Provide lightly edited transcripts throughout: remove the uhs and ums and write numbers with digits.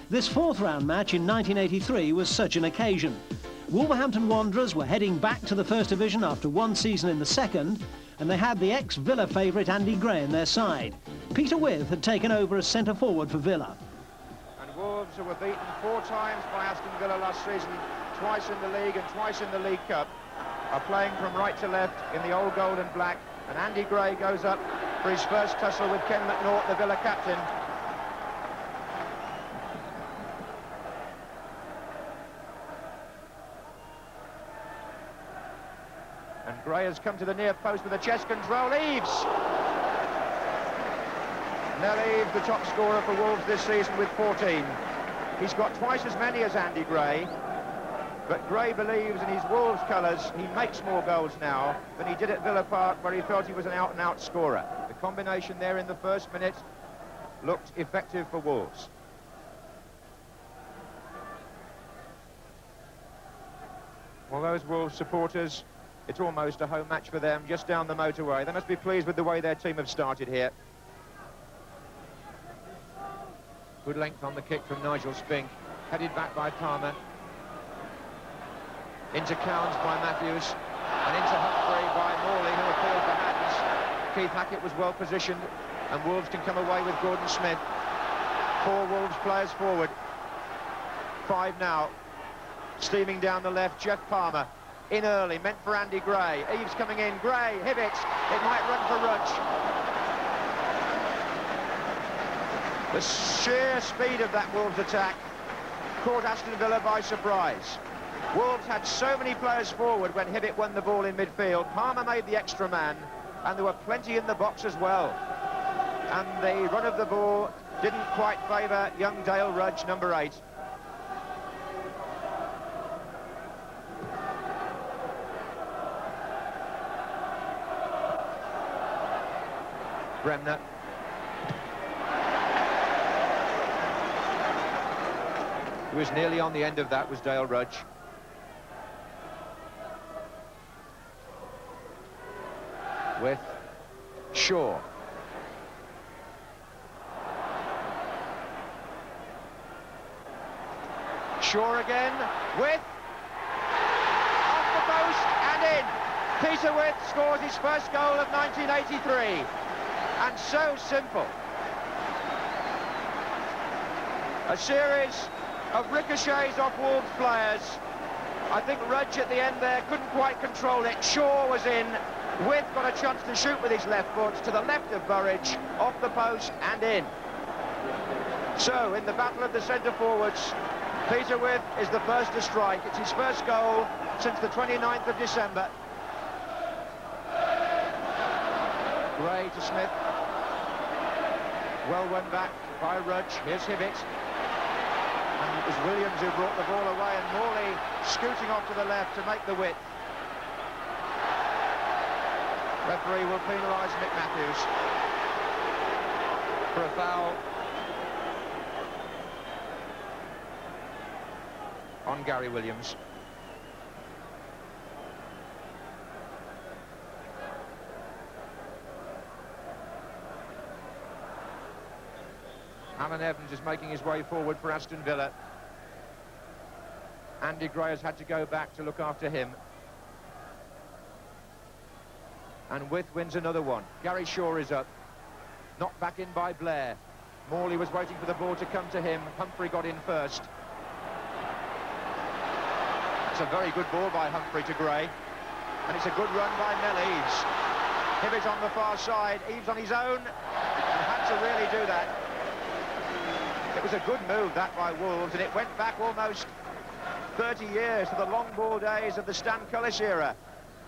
This fourth round match in 1983 was such an occasion. Wolverhampton Wanderers were heading back to the First Division after one season in the second, and they had the ex-Villa favourite Andy Gray on their side. Peter Withe had taken over as centre-forward for Villa. And Wolves, who were beaten 4 times by Aston Villa last season, twice in the league and twice in the League Cup, are playing from right to left in the old gold and black, and Andy Gray goes up for his first tussle with Ken McNaught, the Villa captain. And Gray has come to the near post with a chest control. Eaves! Nell Eaves, the top scorer for Wolves this season with 14. He's got twice as many as Andy Gray, but Gray believes in his Wolves colours he makes more goals now than he did at Villa Park, where he felt he was an out-and-out scorer. The combination there in the first minute looked effective for Wolves. Well, those Wolves supporters, it's almost a home match for them, just down the motorway. They must be pleased with the way their team have started here. Good length on the kick from Nigel Spink, headed back by Palmer. Into Cowns by Matthews, and into Humphrey by Morley, who appealed for hands. Keith Hackett was well positioned, and Wolves can come away with Gordon Smith. 4 Wolves players forward. 5 now. Steaming down the left, Jeff Palmer. In early, meant for Andy Gray. Eaves coming in, Gray, Hibbett, it might run for Rudge. The sheer speed of that Wolves attack caught Aston Villa by surprise. Wolves had so many players forward when Hibbett won the ball in midfield. Palmer made the extra man, and there were plenty in the box as well. And the run of the ball didn't quite favour young Dale Rudge, number 8. Bremner. Who was nearly on the end of that was Dale Rudge. With Shaw. Shaw again, with off the post and in. Peter Withe scores his first goal of 1983. And so simple. A series of ricochets off Wolves players. I think Rudge at the end there couldn't quite control it. Shaw was in. Withe got a chance to shoot with his left foot to the left of Burridge, off the post and in. So in the battle of the centre forwards, Peter Withe is the first to strike. It's his first goal since the 29th of December. Gray to Smith. Well won back by Rudge. Here's Hibbett. And it was Williams who brought the ball away, and Morley scooting off to the left to make the width. Referee will penalise Mick Matthews for a foul on Gary Williams. Alan Evans is making his way forward for Aston Villa. Andy Gray has had to go back to look after him. And Withe wins another one. Gary Shaw is up. Knocked back in by Blair. Morley was waiting for the ball to come to him. Humphrey got in first. It's a very good ball by Humphrey to Gray. And it's a good run by Nell Eaves. Hibbett on the far side. Eaves on his own. And had to really do that. It was a good move, that, by Wolves, and it went back almost 30 years to the long ball days of the Stan Cullis era.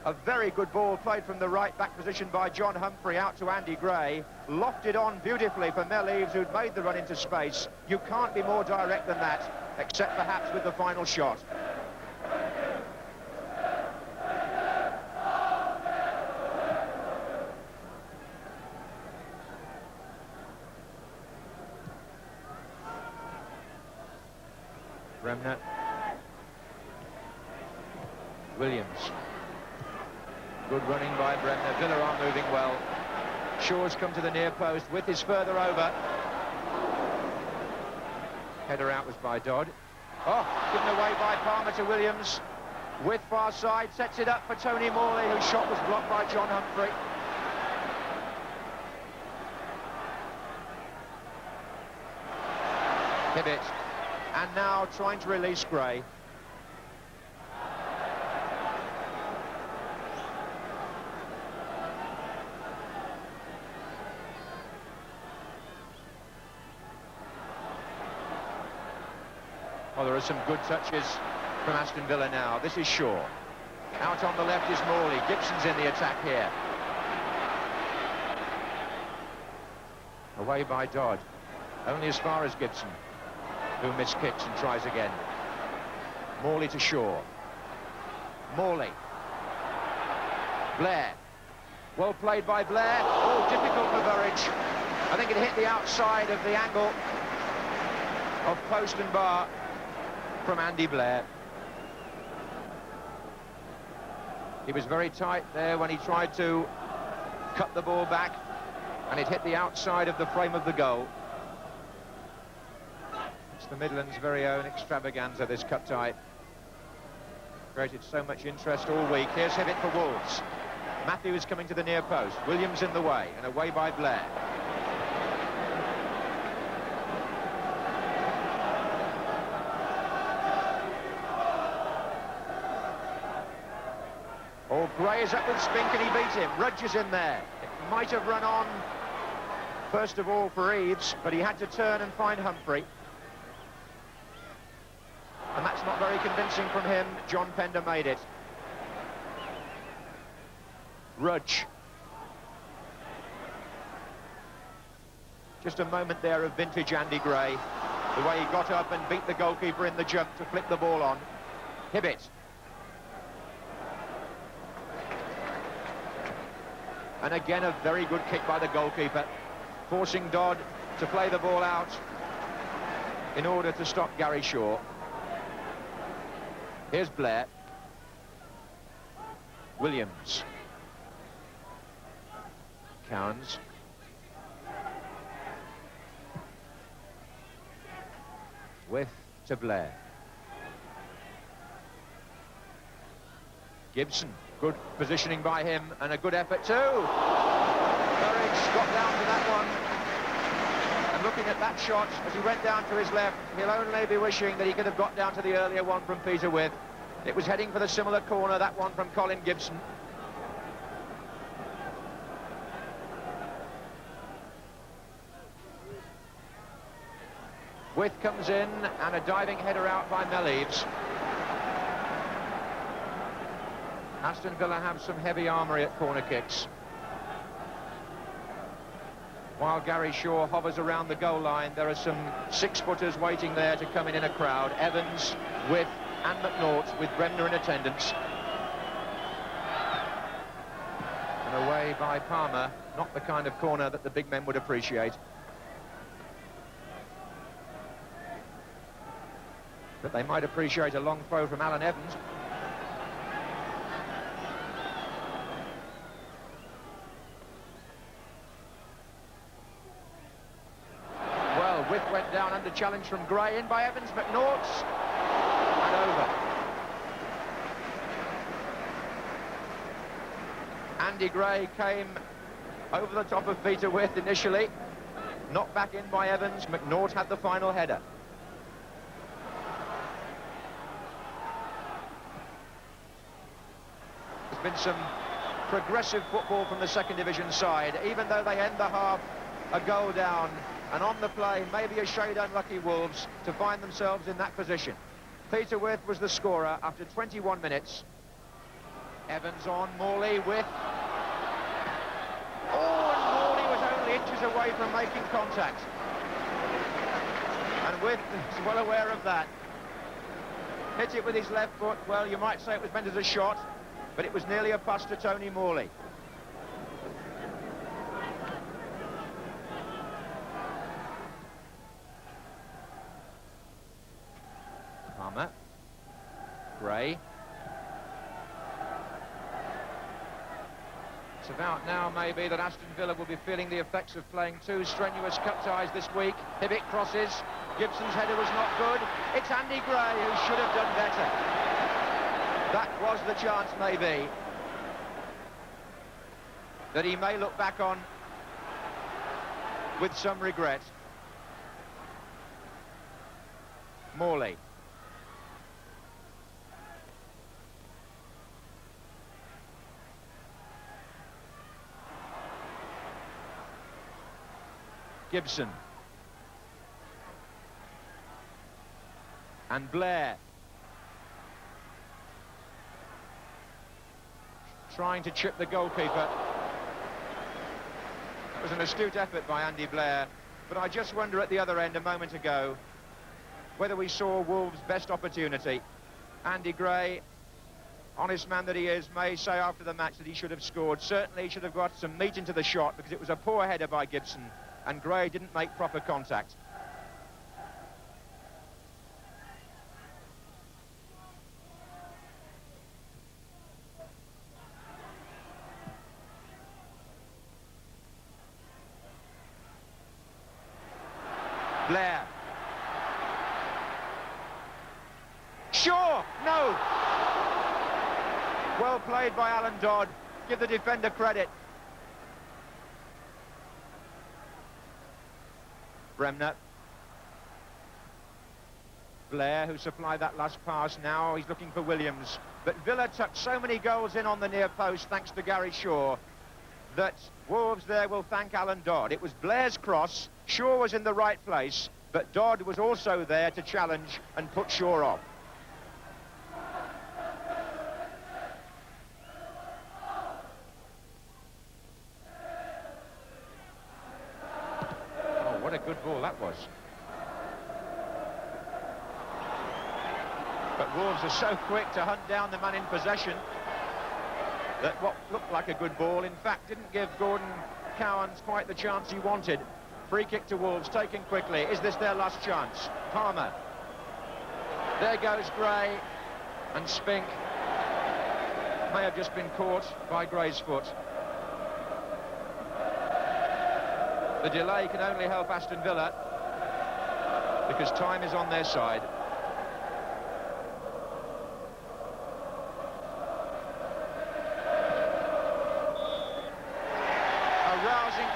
A very good ball played from the right-back position by John Humphrey out to Andy Gray. Lofted on beautifully for Nell Eaves, who'd made the run into space. You can't be more direct than that, except perhaps with the final shot. Bremner. Williams. Good running by Bremner. Villa are moving well. Shaw's come to the near post. Withe is further over. Header out was by Dodd. Oh, given away by Palmer to Williams. With far side, sets it up for Tony Morley, whose shot was blocked by John Humphrey. Hibbett, and now trying to release Gray. Well, there are some good touches from Aston Villa now. This is Shaw. Out on the left is Morley. Gibson's in the attack here. Away by Dodd. Only as far as Gibson, who miskicks and tries again. Morley to Shaw. Morley. Blair. Well played by Blair. Oh, difficult for Burridge. I think it hit the outside of the angle of post and bar from Andy Blair. He was very tight there when he tried to cut the ball back, and it hit the outside of the frame of the goal. It's the Midlands' very own extravaganza, this cup tie. Created so much interest all week. Here's Hibbett for Wolves. Matthews coming to the near post. Williams in the way, and away by Blair. Oh, Gray is up with Spink and he beat him. Rudge is in there. It might have run on, first of all, for Eaves, but he had to turn and find Humphrey. And that's not very convincing from him. John Pender made it. Rudge. Just a moment there of vintage Andy Gray. The way he got up and beat the goalkeeper in the jump to flick the ball on. Hibbett. And again, a very good kick by the goalkeeper, forcing Dodd to play the ball out in order to stop Gary Shaw. Here's Blair. Williams. Cowans. With to Blair. Gibson. Good positioning by him, and a good effort too. Burridge got down to that one. And looking at that shot, as he went down to his left, he'll only be wishing that he could have got down to the earlier one from Peter With. It was heading for the similar corner, that one from Colin Gibson. With comes in, and a diving header out by Mel-Eves. Aston Villa have some heavy armoury at corner kicks. While Gary Shaw hovers around the goal line, there are some six-footers waiting there to come in a crowd. Evans, With, and McNaught, with Bremner in attendance. And away by Palmer, not the kind of corner that the big men would appreciate. But they might appreciate a long throw from Alan Evans. With went down under challenge from Gray, in by Evans, McNaught, and over. Andy Gray came over the top of Peter With initially, knocked back in by Evans. McNaught had the final header. There's been some progressive football from the second division side, even though they end the half a goal down. And on the play, maybe a shade unlucky Wolves to find themselves in that position. Peter With was the scorer after 21 minutes. Evans on, Morley with... Oh, and Morley was only inches away from making contact. And With is well aware of that. Hit it with his left foot. Well, you might say it was meant as a shot, but it was nearly a pass to Tony Morley. Palmer. Gray. It's about now, maybe, that Aston Villa will be feeling the effects of playing two strenuous cup ties this week. Hibbett crosses. Gibson's header was not good. It's Andy Gray who should have done better. That was the chance, maybe, that he may look back on with some regret. Morley. Gibson. And Blair. Trying to chip the goalkeeper. It was an astute effort by Andy Blair, but I just wonder at the other end a moment ago whether we saw Wolves' best opportunity. Andy Gray, honest man that he is, may say after the match that he should have scored. Certainly he should have got some meat into the shot, because it was a poor header by Gibson and Gray didn't make proper contact. Blair. Shaw! No! Well played by Alan Dodd. Give the defender credit. Bremner. Blair, who supplied that last pass now. He's looking for Williams. But Villa tucked so many goals in on the near post, thanks to Gary Shaw, that Wolves there will thank Alan Dodd. It was Blair's cross. Shaw was in the right place, but Dodd was also there to challenge and put Shaw off. Oh, what a good ball that was. But Wolves are so quick to hunt down the man in possession that what looked like a good ball, in fact, didn't give Gordon Cowans quite the chance he wanted. Free kick to Wolves, taken quickly. Is this their last chance? Palmer. There goes Gray, and Spink may have just been caught by Gray's foot. The delay can only help Aston Villa, because time is on their side.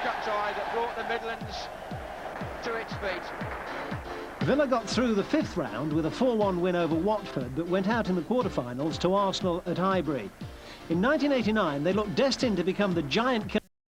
Cut-tie that brought the Midlands to its feet. Villa got through the fifth round with a 4-1 win over Watford, but went out in the quarter-finals to Arsenal at Highbury. In 1989, they looked destined to become the giant